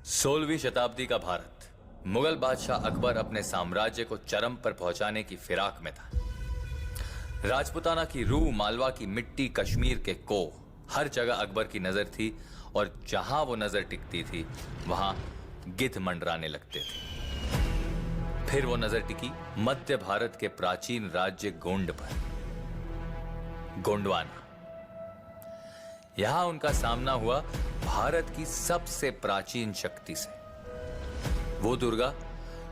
16वीं शताब्दी का भारत मुगल बादशाह अकबर अपने साम्राज्य को चरम पर पहुंचाने की फिराक में था। राजपुताना की रूह, मालवा की मिट्टी, कश्मीर के कोह, हर जगह अकबर की नजर थी और जहां वो नजर टिकती थी वहां गिद्ध मंडराने लगते थे। फिर वो नजर टिकी मध्य भारत के प्राचीन राज्य गोंड पर, गोंडवाना। यहां उनका सामना हुआ भारत की सबसे प्राचीन शक्ति से, वो दुर्गा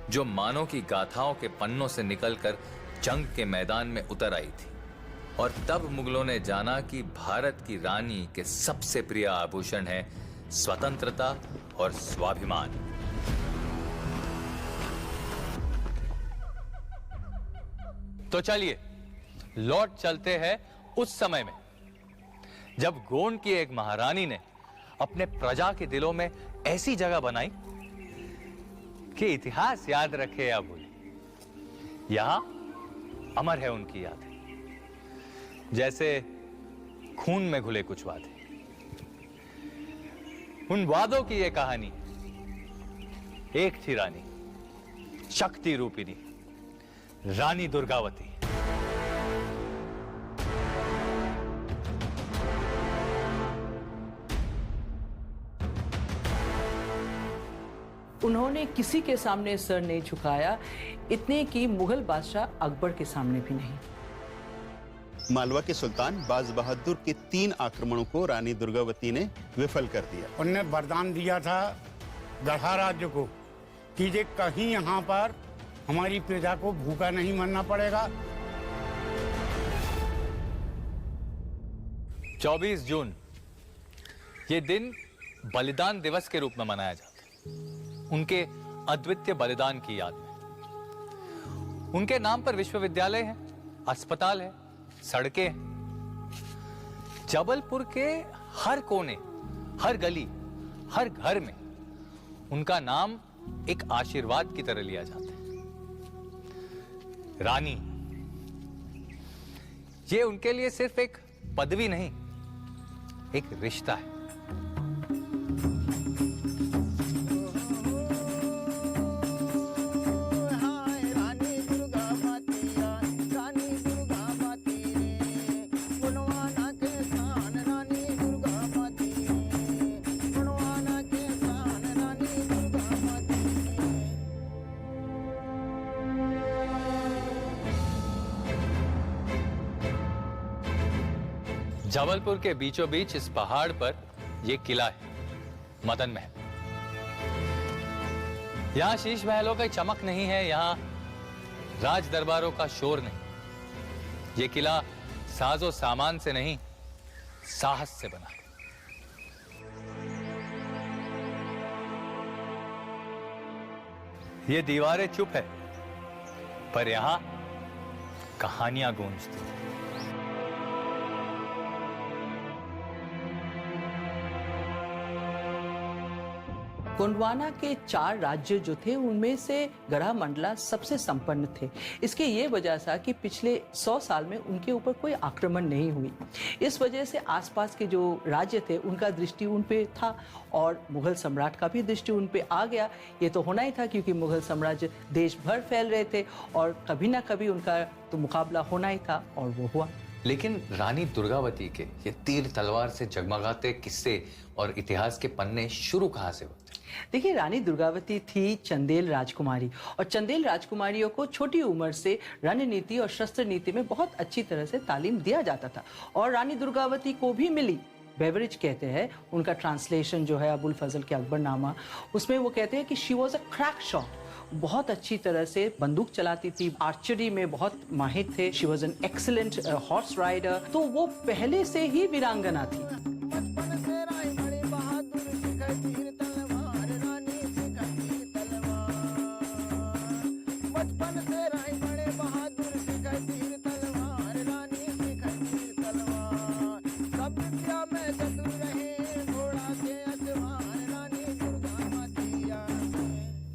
जो मानव की गाथाओं के पन्नों से निकलकर जंग के मैदान में उतर आई थी। और तब मुगलों ने जाना कि भारत की रानी के सबसे प्रिय आभूषण है स्वतंत्रता और स्वाभिमान। तो चलिए लौट चलते हैं उस समय में जब गोंड की एक महारानी ने अपने प्रजा के दिलों में ऐसी जगह बनाई कि इतिहास याद रखे या भूले, यहां अमर है उनकी यादें, जैसे खून में घुले कुछ वादे। उन वादों की यह कहानी, एक थी रानी, शक्ति रूपिणी, रानी दुर्गावती। उन्होंने किसी के सामने सर नहीं झुकाया, इतने कि मुगल बादशाह अकबर के सामने भी नहीं। मालवा के सुल्तान बाज बहादुर के 3 आक्रमणों को रानी दुर्गावती ने विफल कर दिया। उन्होंने वरदान दिया था गढ़ा राज्य को कि जे कहीं यहाँ पर हमारी प्रजा को भूखा नहीं मरना पड़ेगा। 24 जून ये दिन बलिदान दिवस के रूप में मनाया जाता है, उनके अद्वितीय बलिदान की याद में। उनके नाम पर विश्वविद्यालय है, अस्पताल है, सड़कें हैं। जबलपुर के हर कोने, हर गली, हर घर में उनका नाम एक आशीर्वाद की तरह लिया जाता है। रानी, ये उनके लिए सिर्फ एक पदवी नहीं, एक रिश्ता है। जबलपुर के बीचों बीच इस पहाड़ पर यह किला है, मदन महल। यहां शीश महलों की चमक नहीं है, यहां राज दरबारों का शोर नहीं। यह किला साजो सामान से नहीं, साहस से बना है। ये दीवारें चुप है, पर यहां कहानियां गूंजती हैं। गोंडवाना के 4 राज्य जो थे उनमें से गढ़ा मंडला सबसे संपन्न थे। इसके ये वजह था कि पिछले 100 साल में उनके ऊपर कोई आक्रमण नहीं हुई। इस वजह से आसपास के जो राज्य थे उनका दृष्टि उन पे था और मुगल सम्राट का भी दृष्टि उन पे आ गया। ये तो होना ही था क्योंकि मुगल साम्राज्य देश भर फैल रहे थे और कभी ना कभी उनका तो मुकाबला होना ही था और वो हुआ। लेकिन रानी दुर्गावती के ये तीर तलवार से जगमगाते किस्से और इतिहास के पन्ने शुरू कहां से होते? देखिए, रानी दुर्गावती थी चंदेल राजकुमारी और चंदेल राजकुमारियों को छोटी उम्र से रणनीति और शस्त्र नीति में बहुत अच्छी तरह से तालीम दिया जाता था और रानी दुर्गावती को भी मिली। बेवरेज कहते हैं, उनका ट्रांसलेशन जो है अबुल फजल के अकबरनामा, उसमें वो कहते हैं कि she was a crack shot, बहुत अच्छी तरह से बंदूक चलाती थी, आर्चरी में बहुत माहिर थे, she was an excellent horse rider. तो वो पहले से ही वीरांगना थी।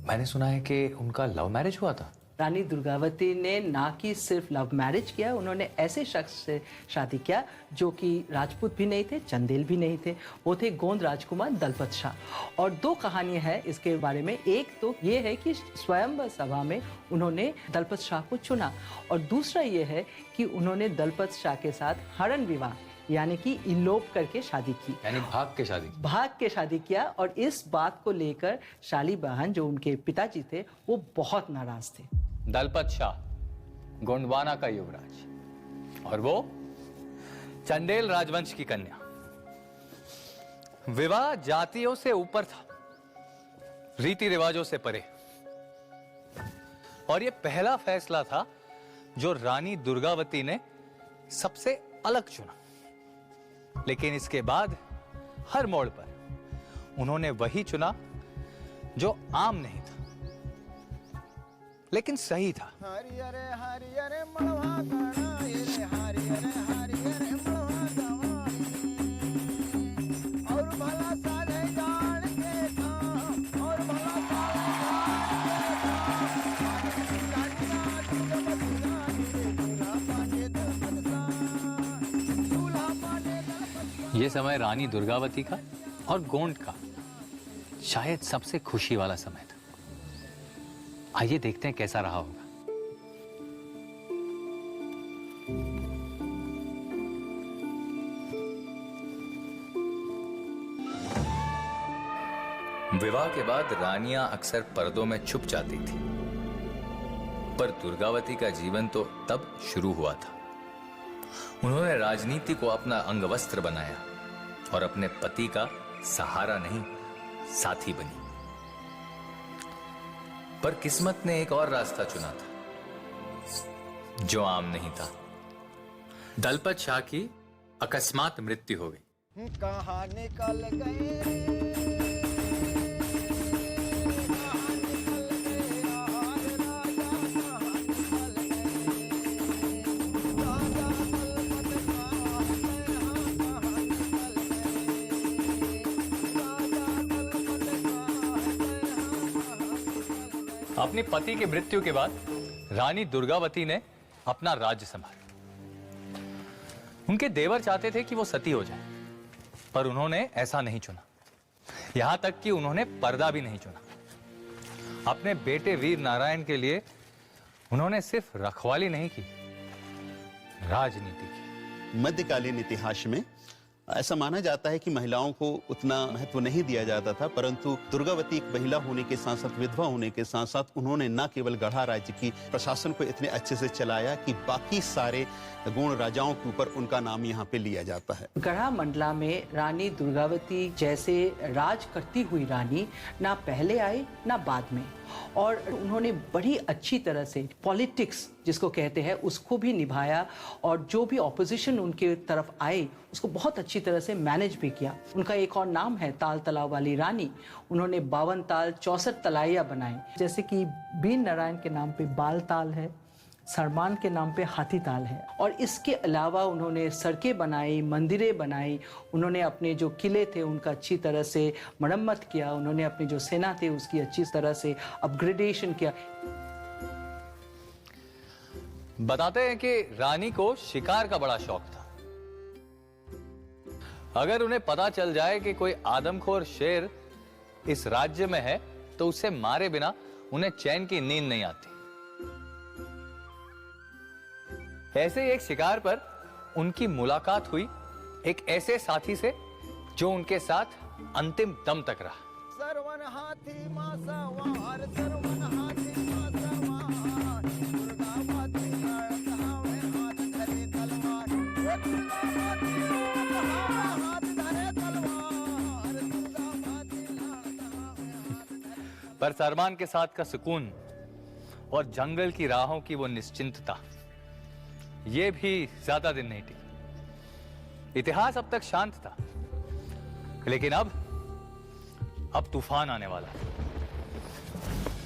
मैंने सुना है कि उनका लव मैरिज हुआ था। रानी दुर्गावती ने ना कि सिर्फ लव मैरिज किया, उन्होंने ऐसे शख्स से शादी किया जो कि राजपूत भी नहीं थे, चंदेल भी नहीं थे। वो थे गोंद राजकुमार दलपत शाह। और दो कहानियां हैं इसके बारे में। एक तो ये है कि स्वयंवर सभा में उन्होंने दलपत शाह को चुना, और दूसरा ये है कि उन्होंने दलपत शाह के साथ हरण विवाह यानी कि इलोप करके शादी की, यानी भाग के शादी किया। और इस बात को लेकर शालीबहन जो उनके पिताजी थे वो बहुत नाराज थे। दलपत शाह गोंडवाना का युवराज और वो चंदेल राजवंश की कन्या। विवाह जातियों से ऊपर था, रीति रिवाजों से परे। और ये पहला फैसला था जो रानी दुर्गावती ने सबसे अलग चुना। लेकिन इसके बाद हर मोड़ पर उन्होंने वही चुना जो आम नहीं था, लेकिन सही था। हरियरे हरियरे मड़वा गाना ये रे हरियरे हरियरे मड़वा गाना और भला साले जान के था और भला साले जान के था दूल्हा पाने दलपत यह समय रानी दुर्गावती का और गोंड का शायद सबसे खुशी वाला समय था। आइए देखते हैं कैसा रहा होगा। विवाह के बाद रानियां अक्सर पर्दों में छुप जाती थी, पर दुर्गावती का जीवन तो तब शुरू हुआ था। उन्होंने राजनीति को अपना अंगवस्त्र बनाया और अपने पति का सहारा नहीं, साथी बनी। पर किस्मत ने एक और रास्ता चुना था जो आम नहीं था। दलपत शाह की अकस्मात मृत्यु हो गई। कहाँ निकल गए अपने पति के मृत्यु के बाद रानी दुर्गावती ने अपना राज्य संभाला। उनके देवर चाहते थे कि वो सती हो जाए, पर उन्होंने ऐसा नहीं चुना। यहां तक कि उन्होंने पर्दा भी नहीं चुना। अपने बेटे वीर नारायण के लिए उन्होंने सिर्फ रखवाली नहीं की, राजनीति की। मध्यकालीन इतिहास में ऐसा माना जाता है कि महिलाओं को उतना महत्व नहीं दिया जाता था, परंतु दुर्गावती एक महिला होने के साथ साथ, विधवा होने के साथ साथ, उन्होंने न केवल गढ़ा राज्य की प्रशासन को इतने अच्छे से चलाया कि बाकी सारे गोंड राजाओं के ऊपर उनका नाम यहाँ पे लिया जाता है। गढ़ा मंडला में रानी दुर्गावती जैसे राज करती हुई रानी ना पहले आई ना बाद में, और उन्होंने बड़ी अच्छी तरह से पॉलिटिक्स जिसको कहते हैं उसको भी निभाया, और जो भी ऑपोजिशन उनके तरफ आए उसको बहुत अच्छी तरह से मैनेज भी किया। उनका एक और नाम है ताल तलाव वाली रानी। उन्होंने 52 ताल 64 तलाइयाँ बनाई, जैसे कि वीर नारायण के नाम पे बाल ताल है, सरमान के नाम पे हाथी ताल है। और इसके अलावा उन्होंने सड़कें बनाई, मंदिरें बनाई, उन्होंने अपने जो किले थे उनका अच्छी तरह से मरम्मत किया, उन्होंने अपनी जो सेना थे उसकी अच्छी तरह से अपग्रेडेशन किया। बताते हैं कि रानी को शिकार का बड़ा शौक था। अगर उन्हें पता चल जाए कि कोई आदमखोर शेर इस राज्य में है तो उसे मारे बिना उन्हें चैन की नींद नहीं आती। ऐसे ही एक शिकार पर उनकी मुलाकात हुई एक ऐसे साथी से जो उनके साथ अंतिम दम तक रहा। सरवन हाथी मासवार सरवन हाथी मासवार दुर्गावती लड़त हावे हाथ धरे तलवार दुर्गावती लड़त हावे हाथ धरे तलवार दुर्गावती लड़त हावे हाथ धरे। पर सरमान के साथ का सुकून और जंगल की राहों की वो निश्चिंतता, ये भी ज्यादा दिन नहीं टिकी। इतिहास अब तक शांत था, लेकिन अब तूफान आने वाला है।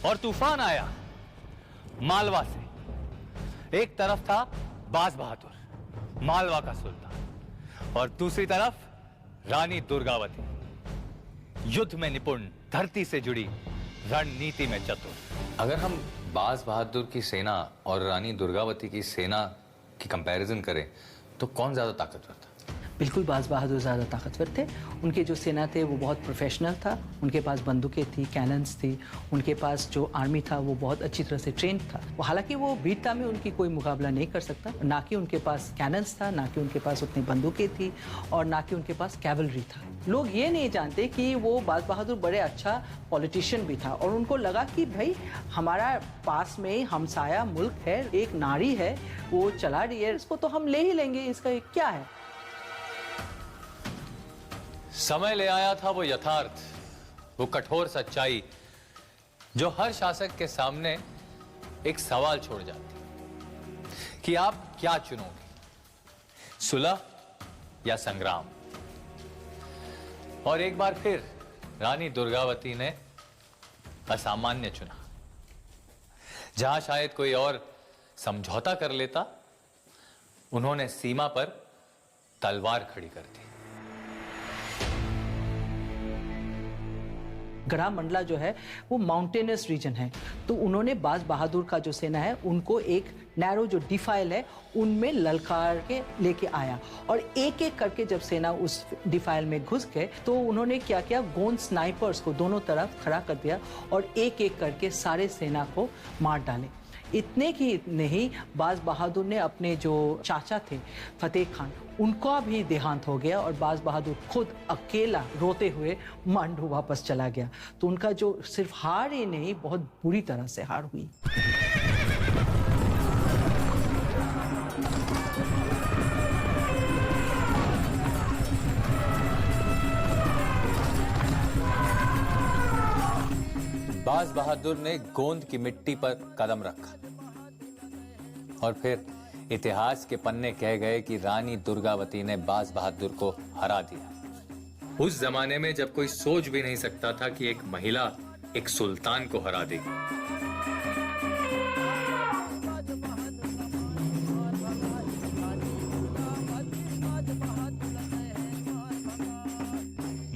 और तूफान आया मालवा से। एक तरफ था बाज बहादुर, मालवा का सुल्तान, और दूसरी तरफ रानी दुर्गावती, युद्ध में निपुण, धरती से जुड़ी, रणनीति में चतुर। अगर हम बाज बहादुर की सेना और रानी दुर्गावती की सेना की कंपैरिजन करें तो कौन ज्यादा ताकतवर था? बिल्कुल बाज बहादुर ज़्यादा ताकतवर थे। उनके जो सेना थे वो बहुत प्रोफेशनल था। उनके पास बंदूकें थी, कैनन्स थी। उनके पास जो आर्मी था वो बहुत अच्छी तरह से ट्रेंड था। हालांकि वो वीरता में उनकी कोई मुकाबला नहीं कर सकता। ना कि उनके पास कैनन्स था, ना कि उनके पास उतनी बंदूकें थी, और ना कि उनके पास कैवलरी था। लोग ये नहीं जानते कि वो बाज बहादुर बड़े अच्छा पॉलिटिशियन भी था, और उनको लगा कि भाई हमारा पास में हमसाया मुल्क है, एक नारी है, वो चला रही है, इसको तो हम ले ही लेंगे, इसका क्या है। समय ले आया था वो यथार्थ, वो कठोर सच्चाई जो हर शासक के सामने एक सवाल छोड़ जाती कि आप क्या चुनोगे, सुलह या संग्राम। और एक बार फिर रानी दुर्गावती ने असामान्य चुना। जहां शायद कोई और समझौता कर लेता, उन्होंने सीमा पर तलवार खड़ी कर दी। गढ़ा मंडला जो है वो माउंटेनस रीजन है, तो उन्होंने बाज बहादुर का जो सेना है उनको एक नैरो जो डिफाइल है उनमें ललकार के लेके आया, और एक एक करके जब सेना उस डिफाइल में घुस गए तो उन्होंने क्या किया, गोंद स्नाइपर्स को दोनों तरफ खड़ा कर दिया और एक एक करके सारे सेना को मार डाले। इतने की नहीं, बाज बहादुर ने अपने जो चाचा थे फतेह खान, उनका भी देहांत हो गया, और बाज बहादुर खुद अकेला रोते हुए मांडू वापस चला गया। तो उनका जो सिर्फ हार ही नहीं, बहुत बुरी तरह से हार हुई। बाज बहादुर ने गोंद की मिट्टी पर कदम रखा, और फिर इतिहास के पन्ने कह गए कि रानी दुर्गावती ने बाज बहादुर को हरा दिया। उस जमाने में जब कोई सोच भी नहीं सकता था कि एक महिला एक सुल्तान को हरा देगी।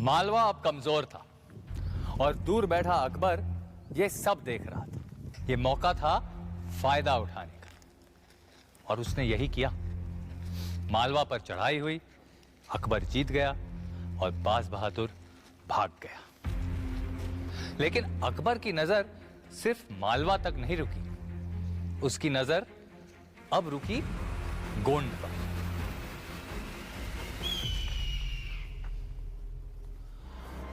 मालवा अब कमजोर था, और दूर बैठा अकबर ये सब देख रहा था। ये मौका था फायदा उठाने का, और उसने यही किया। मालवा पर चढ़ाई हुई, अकबर जीत गया और बाज बहादुर भाग गया। लेकिन अकबर की नजर सिर्फ मालवा तक नहीं रुकी, उसकी नजर अब रुकी गोंड पर।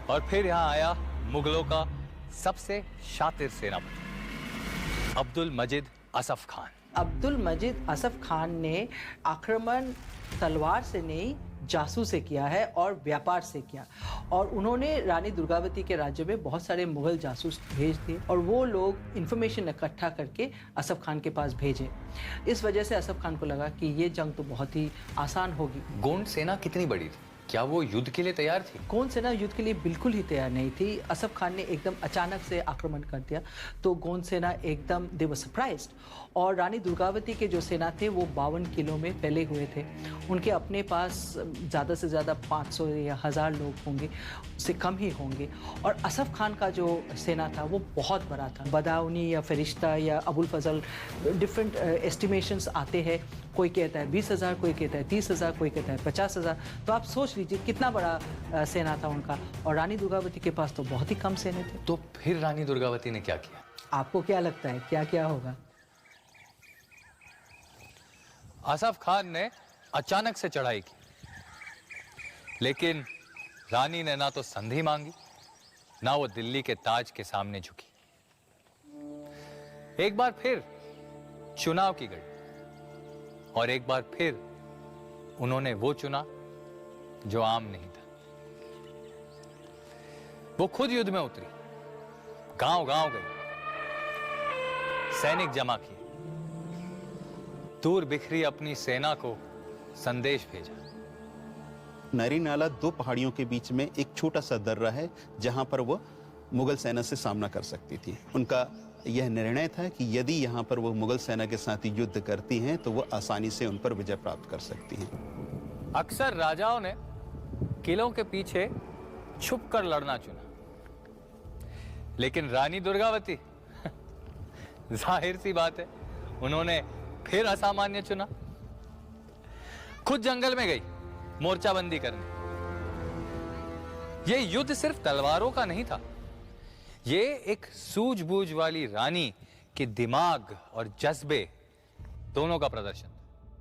और फिर यहां आया मुगलों का सबसे शातिर सेनापति अब्दुल मजीद असफ खान। अब्दुल मजीद असफ खान ने आक्रमण तलवार से नहीं, जासूस से किया है और व्यापार से किया, और उन्होंने रानी दुर्गावती के राज्य में बहुत सारे मुगल जासूस भेज दिए, और वो लोग इंफॉर्मेशन इकट्ठा करके असफ खान के पास भेजे। इस वजह से असफ खान को लगा कि ये जंग तो बहुत ही आसान होगी। गोंड सेना कितनी बड़ी थी? क्या वो युद्ध के लिए तैयार थी? गोंद सेना युद्ध के लिए बिल्कुल ही तैयार नहीं थी। असफ खान ने एकदम अचानक से आक्रमण कर दिया, तो गोंद सेना एकदम दे वर सरप्राइज्ड। और रानी दुर्गावती के जो सेना थे वो 52 किलो में फैले हुए थे। उनके अपने पास ज़्यादा से ज़्यादा 500 या 1000 लोग होंगे, उससे कम ही होंगे। और असफ खान का जो सेना था वो बहुत बड़ा था। बदाऊनी या फरिश्ता या अबुल फजल, डिफरेंट एस्टिमेशंस आते हैं। कोई कहता है 20,000, कोई कहता है 30,000, कोई कहता है 50,000। तो आप सोच लीजिए कितना बड़ा सेना था उनका, और रानी दुर्गावती के पास तो बहुत ही कम सेना थे। तो फिर रानी दुर्गावती ने क्या किया? आपको क्या लगता है क्या क्या होगा? असफ खान ने अचानक से चढ़ाई की, लेकिन रानी ने ना तो संधि मांगी, ना वो दिल्ली के ताज के सामने झुकी। एक बार फिर चुनाव की गई, और एक बार फिर उन्होंने वो चुना जो आम नहीं था। वो खुद युद्ध में उतरी, गांव गांव गई, सैनिक जमा किए, दूर बिखरी अपनी सेना को संदेश भेजा। नरी नाला 2 पहाड़ियों के बीच में एक छोटा सा दर्रा है, जहां पर वो मुगल सेना से सामना कर सकती थी। उनका यह निर्णय था कि यदि यहाँ पर वो मुगल सेना के साथ युद्ध करती हैं तो वो आसानी से उन पर विजय प्राप्त कर सकती हैं। अक्सर राजाओं ने किलों के पीछे छुपकर लड़ना चुना, लेकिन रानी दुर्गावती जाहिर सी बात है उन्होंने फिर असामान्य चुना। खुद जंगल में गई मोर्चाबंदी करने। यह युद्ध सिर्फ तलवारों का नहीं था, यह एक सूझबूझ वाली रानी के दिमाग और जज्बे दोनों का प्रदर्शन।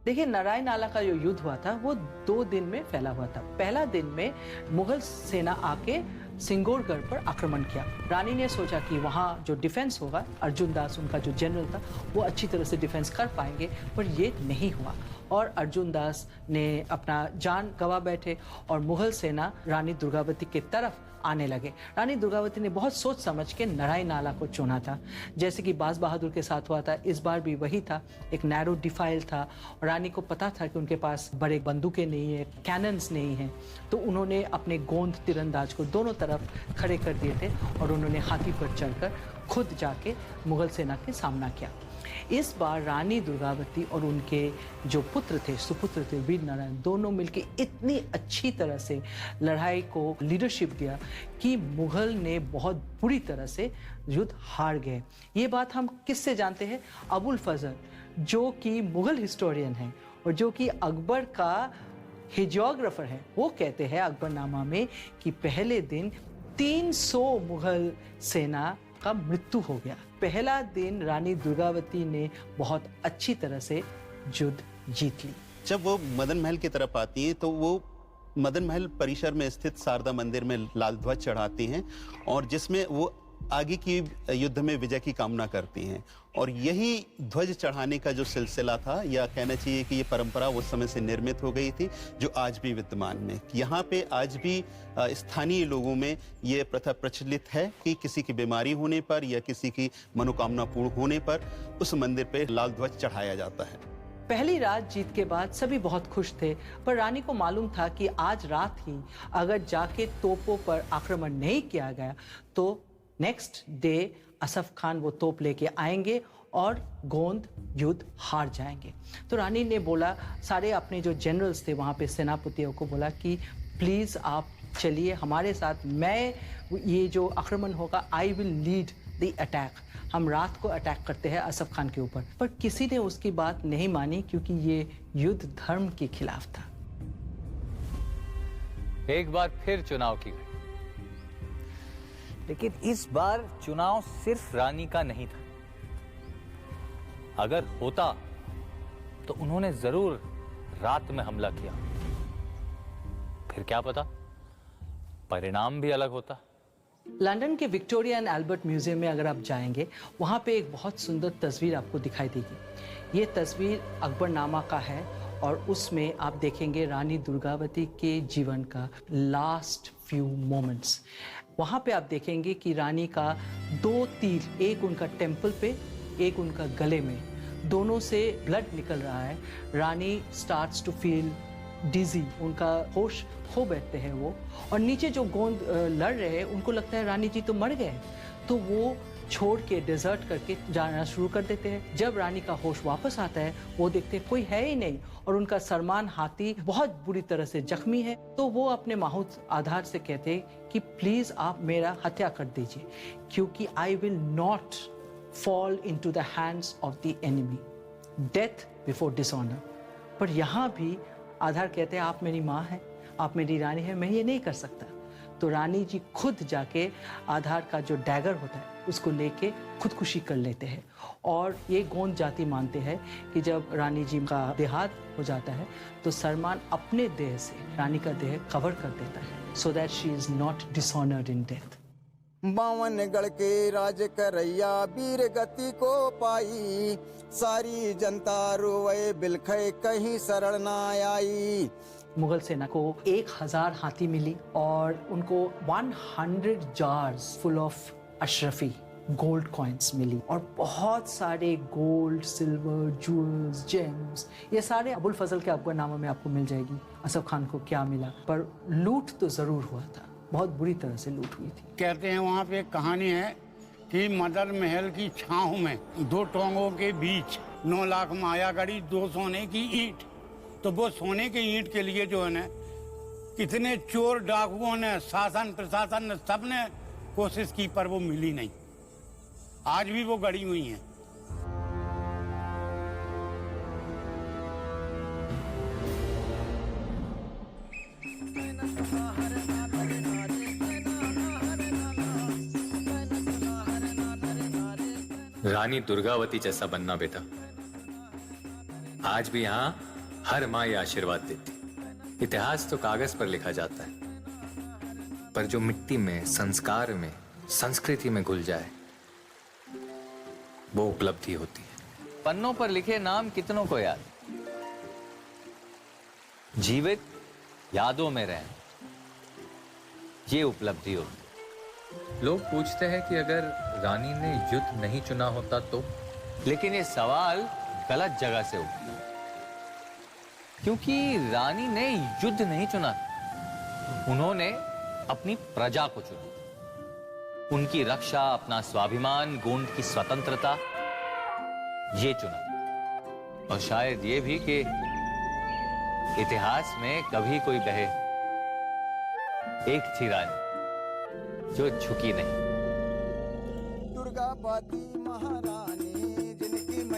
देखिए, नारायण नाला का जो युद्ध हुआ था वो 2 दिन में फैला हुआ था। पहला दिन में मुगल सेना आके सिंगोरगढ़ पर आक्रमण किया। रानी ने सोचा कि वहाँ जो डिफेंस होगा, अर्जुन दास उनका जो जनरल था, वो अच्छी तरह से डिफेंस कर पाएंगे, पर ये नहीं हुआ और अर्जुन दास ने अपना जान गंवा बैठे और मुगल सेना रानी दुर्गावती की तरफ आने लगे। रानी दुर्गावती ने बहुत सोच समझ के नारायण नाला को चुना था, जैसे कि बाज बहादुर के साथ हुआ था। इस बार भी वही था, एक नैरो डिफाइल था। रानी को पता था कि उनके पास बड़े बंदूकें नहीं है, कैनन्स नहीं है, तो उन्होंने अपने गोंद तीरंदाज को दोनों तरफ खड़े कर दिए थे और उन्होंने हाथी पर चढ़कर खुद जाके मुगल सेना के सामना किया। इस बार रानी दुर्गावती और उनके जो पुत्र थे, सुपुत्र थे वीर नारायण, दोनों मिलकर इतनी अच्छी तरह से लड़ाई को लीडरशिप दिया कि मुगल ने बहुत बुरी तरह से युद्ध हार गए। ये बात हम किससे जानते हैं? अबुल फजल, जो कि मुगल हिस्टोरियन है और जो कि अकबर का हिजियोग्राफर है। वो कहते हैं अकबरनामा में कि पहले दिन 300 मुगल सेना का मृत्यु हो गया। पहला दिन रानी दुर्गावती ने बहुत अच्छी तरह से युद्ध जीत ली। जब वो मदन महल की तरफ आती हैं तो वो मदन महल परिसर में स्थित शारदा मंदिर में लाल ध्वज चढ़ाती हैं और जिसमें वो आगे की युद्ध में विजय की कामना करती हैं। और यही ध्वज चढ़ाने का जो सिलसिला था, या कहना चाहिए कि ये परंपरा उस समय से निर्मित हो गई थी, जो आज भी विद्यमान में। यहाँ पे आज भी स्थानीय लोगों में ये प्रथा प्रचलित है कि किसी की बीमारी होने पर या किसी की मनोकामना पूर्ण होने पर उस मंदिर पे लाल ध्वज चढ़ाया जाता है। पहली रात जीत के बाद सभी बहुत खुश थे, पर रानी को मालूम था कि आज रात ही अगर जाके तोपों पर आक्रमण नहीं किया गया तो नेक्स्ट डे असफ खान वो तोप लेके आएंगे और गोंद युद्ध हार जाएंगे। तो रानी ने बोला, सारे अपने जो जनरल्स थे वहाँ पे सेनापतियों को बोला कि प्लीज़ आप चलिए हमारे साथ, मैं ये जो आक्रमण होगा, I will lead the attack. हम रात को अटैक करते हैं असफ खान के ऊपर। पर किसी ने उसकी बात नहीं मानी क्योंकि ये युद्ध धर्म के खिलाफ था। एक बार फिर चुनाव की गई, लेकिन इस बार चुनाव सिर्फ रानी का नहीं था। अगर होता तो उन्होंने जरूर रात में हमला किया, फिर क्या पता परिणाम भी अलग होता। लंदन के विक्टोरिया एंड अल्बर्ट म्यूजियम में अगर आप जाएंगे, वहाँ पे एक बहुत सुंदर तस्वीर आपको दिखाई देगी। ये तस्वीर अकबरनामा का है और उसमें आप देखेंगे रानी दुर्गावती के जीवन का लास्ट फ्यू मोमेंट्स। वहाँ पे आप देखेंगे कि रानी का 2 तीर, एक उनका टेम्पल पे, एक उनका गले में, दोनों से ब्लड निकल रहा है। रानी स्टार्ट्स टू फील डिजी, उनका होश खो बैठते हैं वो, और नीचे जो गोंद लड़ रहे हैं उनको लगता है रानी जी तो मर गए, तो वो छोड़ के डेजर्ट करके जाना शुरू कर देते हैं। जब रानी का होश वापस आता है, वो देखते हैं कोई है ही नहीं और उनका सरमान हाथी बहुत बुरी तरह से जख्मी है। तो वो अपने माहौत आधार से कहते हैं कि प्लीज आप मेरा हत्या कर दीजिए, क्योंकि I will not fall into the hands of the enemy, death before dishonour. पर यहाँ भी आधार कहते हैं आप मेरी माँ हैं, आप मेरी रानी है, मैं ये नहीं कर सकता। तो रानी जी खुद जाके आधार का जो डैगर होता है उसको लेके खुदकुशी कर लेते हैं। और ये गोंद जाति मानते हैं कि जब रानी जी का देहांत हो जाता है तो सरमान अपने देह से रानी का देह कवर कर देता है, so that she is not dishonoured in death. 52 गढ़ के राज करैया वीर गति को पाई, सारी जनता रोए बिलखे कहीं शरण ना आई। मुगल सेना को 1000 हाथी मिली और उनको 100 जार्स फुल ऑफ अशरफी गोल्ड कॉइन्स मिली और बहुत सारे गोल्ड, सिल्वर, जूल्स, जेम्स, ये सारे अबुल फजल के अकबरनामा में आपको मिल जाएगी असफ खान को क्या मिला। पर लूट तो जरूर हुआ था, बहुत बुरी तरह से लूट हुई थी। कहते हैं वहाँ पे एक कहानी है कि मदन महल की छांव में 2 टोंगों के बीच 9 लाख माया गढ़ी, 2 सोने की ईंट। तो वो सोने की ईंट के लिए जो है ना, कितने चोर डाकुओं ने, शासन प्रशासन ने, सबने कोशिश की पर वो मिली नहीं। आज भी वो गड़ी हुई हैं। रानी दुर्गावती जैसा बनना बेटा। आज भी यहां हर मां ये आशीर्वाद देती। इतिहास तो कागज पर लिखा जाता है, पर जो मिट्टी में, संस्कार में, संस्कृति में घुल जाए वो उपलब्धि होती है। पन्नों पर लिखे नाम कितनों को याद, जीवित यादों में रहें, ये उपलब्धि होती। लोग पूछते हैं कि अगर रानी ने युद्ध नहीं चुना होता तो, लेकिन ये सवाल गलत जगह से उठता है, क्योंकि रानी ने युद्ध नहीं चुना, उन्होंने अपनी प्रजा को चुना, उनकी रक्षा, अपना स्वाभिमान, गोंड की स्वतंत्रता, ये चुना। और शायद ये भी कि इतिहास में कभी कोई बहे, एक थी रानी जो झुकी नहीं। दुर्गावती महारानी